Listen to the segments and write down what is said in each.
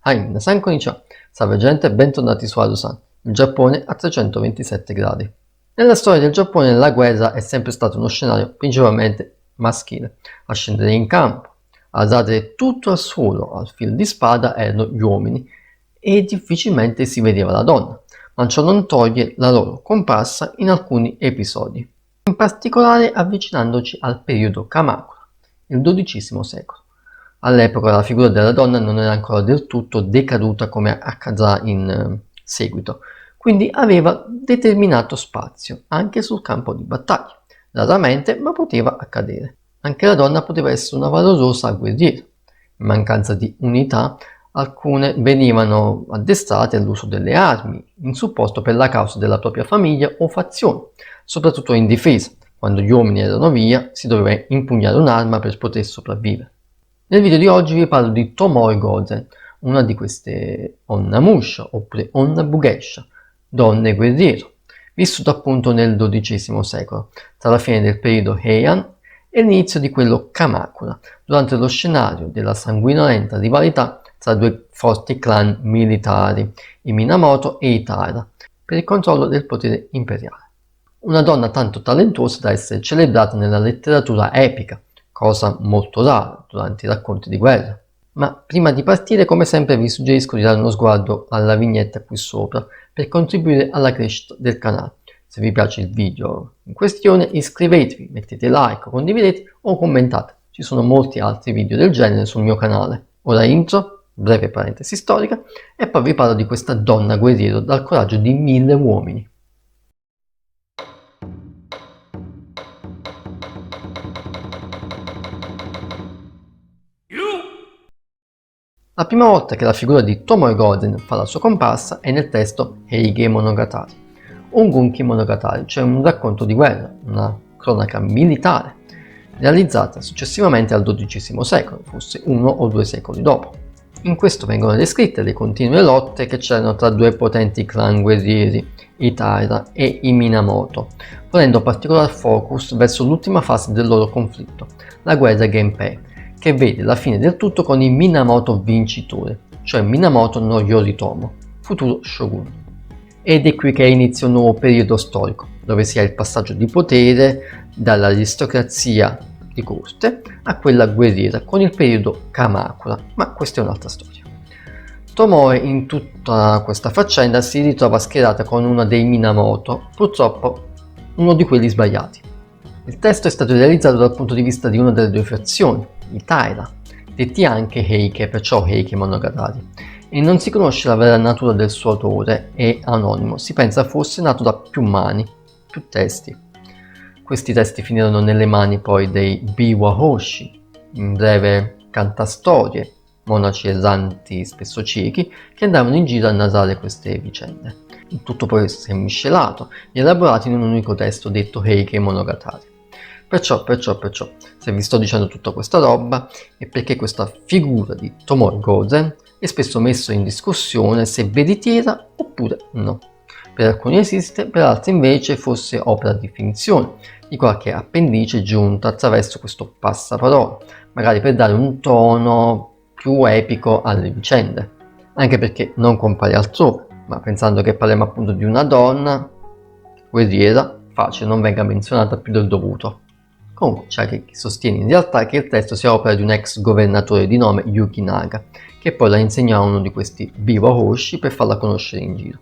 Minasan konnichiwa. Salve gente, bentornati su Harusan, il Giappone a 327 gradi. Nella storia del Giappone la guerra è sempre stato uno scenario principalmente maschile. A scendere in campo, a dare tutto al suolo al fil di spada erano gli uomini e difficilmente si vedeva la donna, ma ciò non toglie la loro comparsa in alcuni episodi, in particolare avvicinandoci al periodo Kamakura, il XII secolo. All'epoca la figura della donna non era ancora del tutto decaduta come accadrà in seguito, quindi aveva determinato spazio anche sul campo di battaglia. Raramente, ma poteva accadere. Anche la donna poteva essere una valorosa guerriera. In mancanza di unità, alcune venivano addestrate all'uso delle armi, in supposto per la causa della propria famiglia o fazione, soprattutto in difesa. Quando gli uomini erano via, si doveva impugnare un'arma per poter sopravvivere. Nel video di oggi vi parlo di Tomoe Gozen, una di queste Onnamusha oppure Onnabugesha, donne guerriero, vissuto appunto nel XII secolo, tra la fine del periodo Heian e l'inizio di quello Kamakura, durante lo scenario della sanguinolenta rivalità tra due forti clan militari, i Minamoto e i Taira, per il controllo del potere imperiale. Una donna tanto talentuosa da essere celebrata nella letteratura epica, cosa molto rara durante i racconti di guerra. Ma prima di partire, come sempre, vi suggerisco di dare uno sguardo alla vignetta qui sopra per contribuire alla crescita del canale. Se vi piace il video in questione, iscrivetevi, mettete like, condividete o commentate. Ci sono molti altri video del genere sul mio canale. Ora intro, breve parentesi storica, e poi vi parlo di questa donna guerriero dal coraggio di 1000 uomini. La prima volta che la figura di Tomoe Gozen fa la sua comparsa è nel testo Heige Monogatari, un Gunki Monogatari, cioè un racconto di guerra, una cronaca militare, realizzata successivamente al XII secolo, forse 1 o 2 secoli dopo. In questo vengono descritte le continue lotte che c'erano tra due potenti clan guerrieri, i Taira e i Minamoto, ponendo particolare focus verso l'ultima fase del loro conflitto, la guerra Genpei, che vede la fine del tutto con i Minamoto vincitori, cioè Minamoto no Yoritomo, futuro shogun. Ed è qui che inizia un nuovo periodo storico, dove si ha il passaggio di potere dall'aristocrazia di corte a quella guerriera con il periodo Kamakura, ma questa è un'altra storia. Tomoe in tutta questa faccenda si ritrova schierata con uno dei Minamoto, purtroppo uno di quelli sbagliati. Il testo è stato realizzato dal punto di vista di una delle due frazioni, i Taira, detti anche Heike, perciò Heike Monogatari, e non si conosce la vera natura del suo autore, è anonimo, si pensa fosse nato da più mani, più testi. Questi testi finirono nelle mani poi dei Biwa-hoshi, in breve cantastorie, monaci erranti spesso ciechi, che andavano in giro a narrare queste vicende. Il tutto poi si è miscelato e elaborato in un unico testo detto Heike Monogatari. Perciò, se vi sto dicendo tutta questa roba è perché questa figura di Tomoe Gozen è spesso messa in discussione se veritiera oppure no. Per alcuni esiste, per altri invece fosse opera di finzione, di qualche appendice giunta attraverso questo passaparola, magari per dare un tono più epico alle vicende, anche perché non compare altrove, ma pensando che parliamo appunto di una donna guerriera, facile non venga menzionata più del dovuto. Comunque c'è chi sostiene in realtà che il testo sia opera di un ex governatore di nome Yuki Naga, che poi la insegnò a uno di questi Biwa-hoshi per farla conoscere in giro.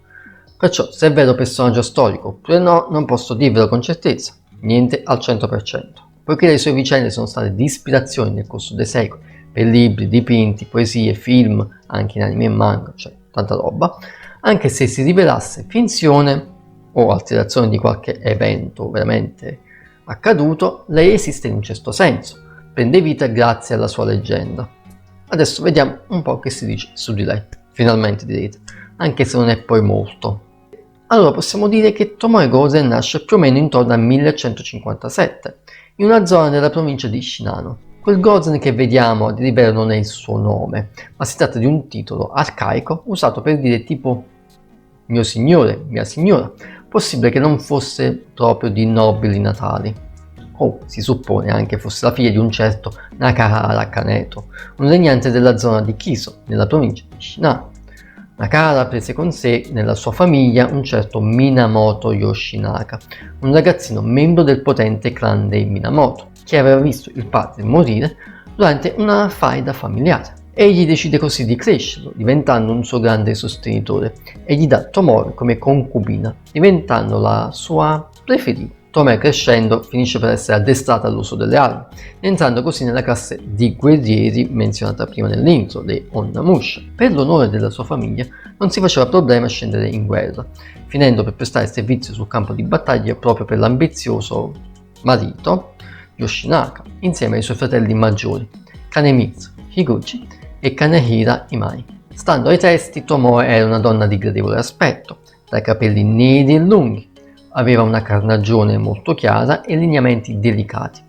Perciò, se è vero personaggio storico oppure no, non posso dirvelo con certezza, niente al 100%, poiché le sue vicende sono state di ispirazione nel corso dei secoli, per libri, dipinti, poesie, film, anche in anime e manga, cioè tanta roba, anche se si rivelasse finzione o alterazione di qualche evento veramente accaduto, lei esiste in un certo senso, prende vita grazie alla sua leggenda. Adesso vediamo un po' che si dice su di lei, finalmente direte, anche se non è poi molto. Allora possiamo dire che Tomoe Gozen nasce più o meno intorno al 1157, in una zona della provincia di Shinano. Quel Gozen che vediamo di vero non è il suo nome, ma si tratta di un titolo arcaico usato per dire tipo mio signore, mia signora, possibile che non fosse proprio di nobili natali. o si suppone anche fosse la figlia di un certo Nakahara Kaneto, un regnante della zona di Kiso, nella provincia di Shinano. Nakahara prese con sé nella sua famiglia un certo Minamoto Yoshinaka, un ragazzino membro del potente clan dei Minamoto, che aveva visto il padre morire durante una faida familiare. Egli decide così di crescerlo, diventando un suo grande sostenitore, e gli dà Tomoe come concubina, diventando la sua preferita. Tomoe crescendo finisce per essere addestrata all'uso delle armi, entrando così nella classe di guerrieri menzionata prima nell'intro, dei Onnamusha. Per l'onore della sua famiglia non si faceva problema a scendere in guerra, finendo per prestare servizio sul campo di battaglia proprio per l'ambizioso marito Yoshinaka, insieme ai suoi fratelli maggiori Kanemitsu, Higuchi e Kanehira Imai. Stando ai testi, Tomoe era una donna di gradevole aspetto, dai capelli neri e lunghi, aveva una carnagione molto chiara e lineamenti delicati,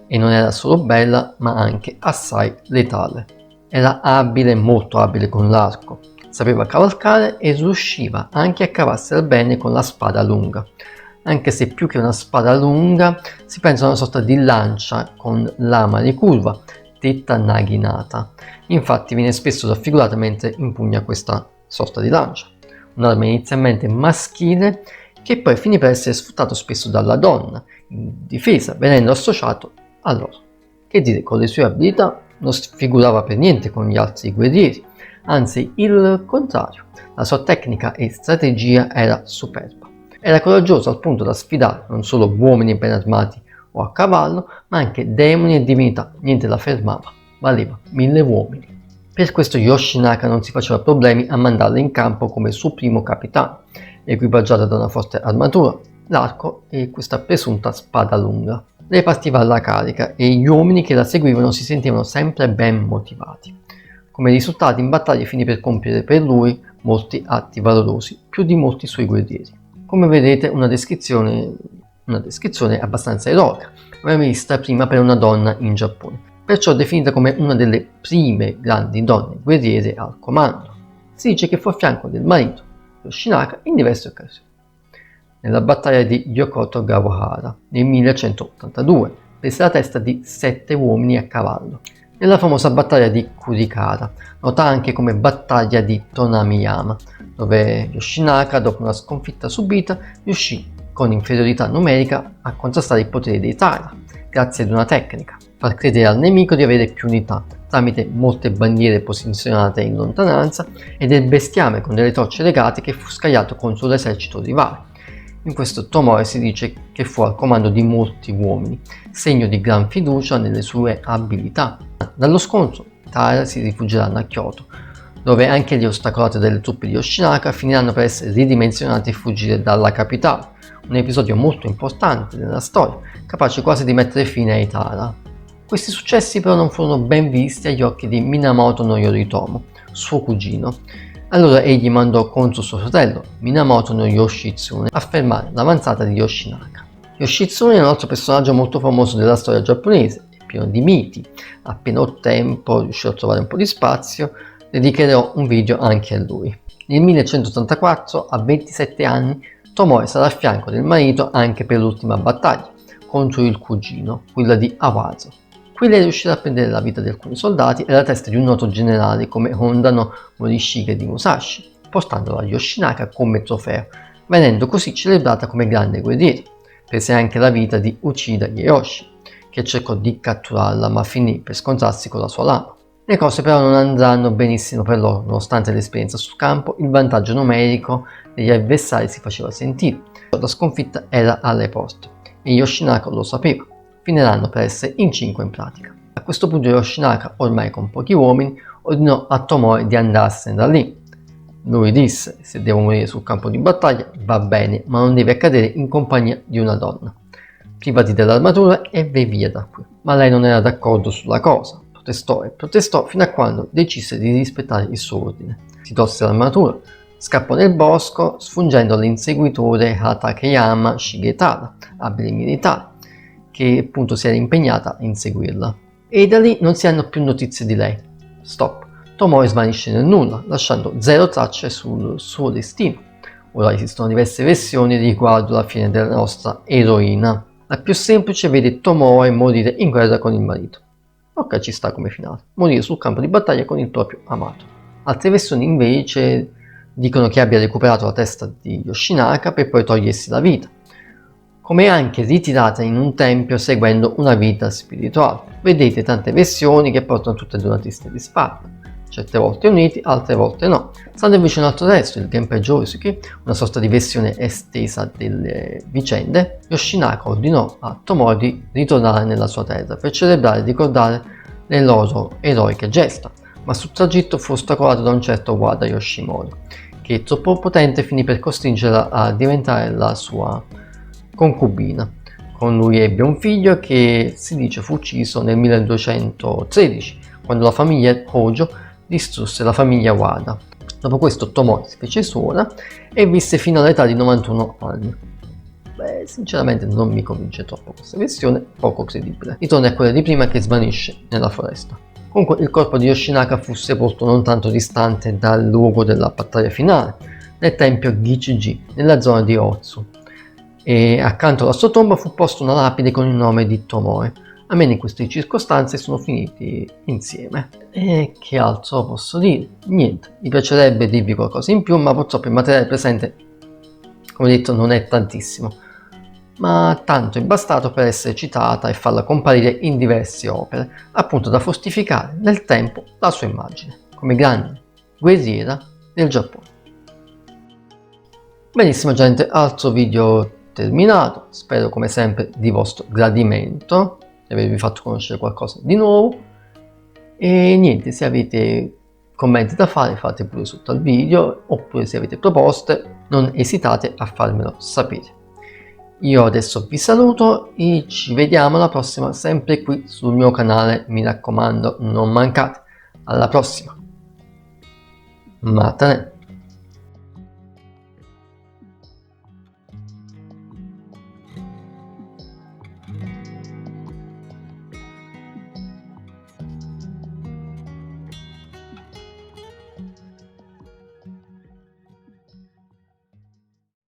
e non era solo bella ma anche assai letale. Era abile, molto abile con l'arco, sapeva cavalcare e riusciva anche a cavarsela bene con la spada lunga, anche se più che una spada lunga si pensa a una sorta di lancia con lama ricurva, detta naginata. Infatti viene spesso raffigurata mentre impugna questa sorta di lancia, un'arma inizialmente maschile che poi finì per essere sfruttato spesso dalla donna in difesa, venendo associato a loro. Che dire, con le sue abilità non sfigurava per niente con gli altri guerrieri, anzi il contrario, la sua tecnica e strategia era superba. Era coraggioso al punto da sfidare non solo uomini ben armati o a cavallo, ma anche demoni e divinità, niente la fermava, valeva 1000 uomini. Per questo Yoshinaka non si faceva problemi a mandarla in campo come suo primo capitano, equipaggiata da una forte armatura, l'arco e questa presunta spada lunga. Lei partiva alla carica e gli uomini che la seguivano si sentivano sempre ben motivati. Come risultato in battaglia finì per compiere per lui molti atti valorosi, più di molti suoi guerrieri. Come vedete una descrizione abbastanza eroica, mai vista prima per una donna in Giappone, perciò definita come una delle prime grandi donne guerriere al comando. Si dice che fu a fianco del marito Yoshinaka in diverse occasioni. Nella battaglia di Yokoto Gawahara nel 1182 prese la testa di 7 uomini a cavallo. Nella famosa battaglia di Kurikara, nota anche come battaglia di Tonamiyama, dove Yoshinaka, dopo una sconfitta subita, riuscì con inferiorità numerica a contrastare i poteri dei Taira, grazie ad una tecnica, far credere al nemico di avere più unità, tramite molte bandiere posizionate in lontananza e del bestiame con delle torce legate che fu scagliato contro l'esercito rivale. In questo Tomoe si dice che fu al comando di molti uomini, segno di gran fiducia nelle sue abilità. Dallo scontro, Taira si rifugieranno a Kyoto, dove anche gli ostacolati delle truppe di Yoshinaka finiranno per essere ridimensionati e fuggire dalla capitale, un episodio molto importante nella storia, capace quasi di mettere fine ai Taira. Questi successi però non furono ben visti agli occhi di Minamoto no Yoritomo, suo cugino. Allora egli mandò contro suo fratello, Minamoto no Yoshitsune, a fermare l'avanzata di Yoshinaka. Yoshitsune è un altro personaggio molto famoso della storia giapponese, pieno di miti. Appena ho tempo, riuscirò a trovare un po' di spazio, dedicherò un video anche a lui. Nel 1184, a 27 anni, Tomoe sarà a fianco del marito anche per l'ultima battaglia, contro il cugino, quella di Awazo. Qui lei riuscirà a prendere la vita di alcuni soldati e la testa di un noto generale come Honda no Morishige di Musashi, portandola a Yoshinaka come trofeo, venendo così celebrata come grande guerriera. Prese anche la vita di Uchida Hiroshi, che cercò di catturarla ma finì per scontrarsi con la sua lama. Le cose però non andranno benissimo per loro, nonostante l'esperienza sul campo, il vantaggio numerico degli avversari si faceva sentire. La sconfitta era alle porte e Yoshinaka lo sapeva. Finiranno per essere in 5 in pratica. A questo punto Yoshinaka, ormai con pochi uomini, ordinò a Tomoe di andarsene da lì. Lui disse: se devo morire sul campo di battaglia va bene, ma non deve accadere in compagnia di una donna. Privati dell'armatura e vai via da qui. Ma lei non era d'accordo sulla cosa, protestò e protestò fino a quando decise di rispettare il suo ordine. Si tolse l'armatura, scappò nel bosco sfuggendo all'inseguitore Hatakeyama Shigetara, abile militare, che appunto si era impegnata a inseguirla. E da lì non si hanno più notizie di lei. Stop. Tomoe svanisce nel nulla, lasciando 0 tracce sul suo destino. Ora esistono diverse versioni riguardo la fine della nostra eroina. La più semplice vede Tomoe morire in guerra con il marito. Ok, ci sta come finale. Morire sul campo di battaglia con il proprio amato. Altre versioni invece dicono che abbia recuperato la testa di Yoshinaka per poi togliersi la vita, come anche ritirata in un tempio seguendo una vita spirituale. Vedete tante versioni che portano tutte ad una triste disfatta, certe volte uniti, altre volte no. Stando invece un altro testo, il Genpei Josuke, una sorta di versione estesa delle vicende, Yoshinaka ordinò a Tomoe di ritornare nella sua terra per celebrare e ricordare le loro eroiche gesta, ma sul tragitto fu ostacolato da un certo Wada Yoshimoto, che troppo potente finì per costringerla a diventare la sua concubina. Con lui ebbe un figlio che si dice fu ucciso nel 1213, quando la famiglia Hojo distrusse la famiglia Wada. Dopo questo Tomoe si fece suora e visse fino all'età di 91 anni. Beh, sinceramente non mi convince troppo questa versione, poco credibile. Ritorna a quella di prima che svanisce nella foresta. Comunque il corpo di Yoshinaka fu sepolto non tanto distante dal luogo della battaglia finale, nel tempio Gichiji, nella zona di Otsu, e accanto alla sua tomba fu posta una lapide con il nome di Tomoe. Almeno in queste circostanze sono finiti insieme. E che altro posso dire? Niente, mi piacerebbe dirvi qualcosa in più, ma purtroppo il materiale presente, come detto, non è tantissimo, ma tanto è bastato per essere citata e farla comparire in diverse opere, appunto da fortificare nel tempo la sua immagine, come grande guerriera del Giappone. Benissimo gente, altro video terminato, spero come sempre di vostro gradimento, di avervi fatto conoscere qualcosa di nuovo, e niente, se avete commenti da fare fate pure sotto al video, oppure se avete proposte non esitate a farmelo sapere. Io adesso vi saluto e ci vediamo alla prossima, sempre qui sul mio canale, mi raccomando non mancate. Alla prossima, Matane.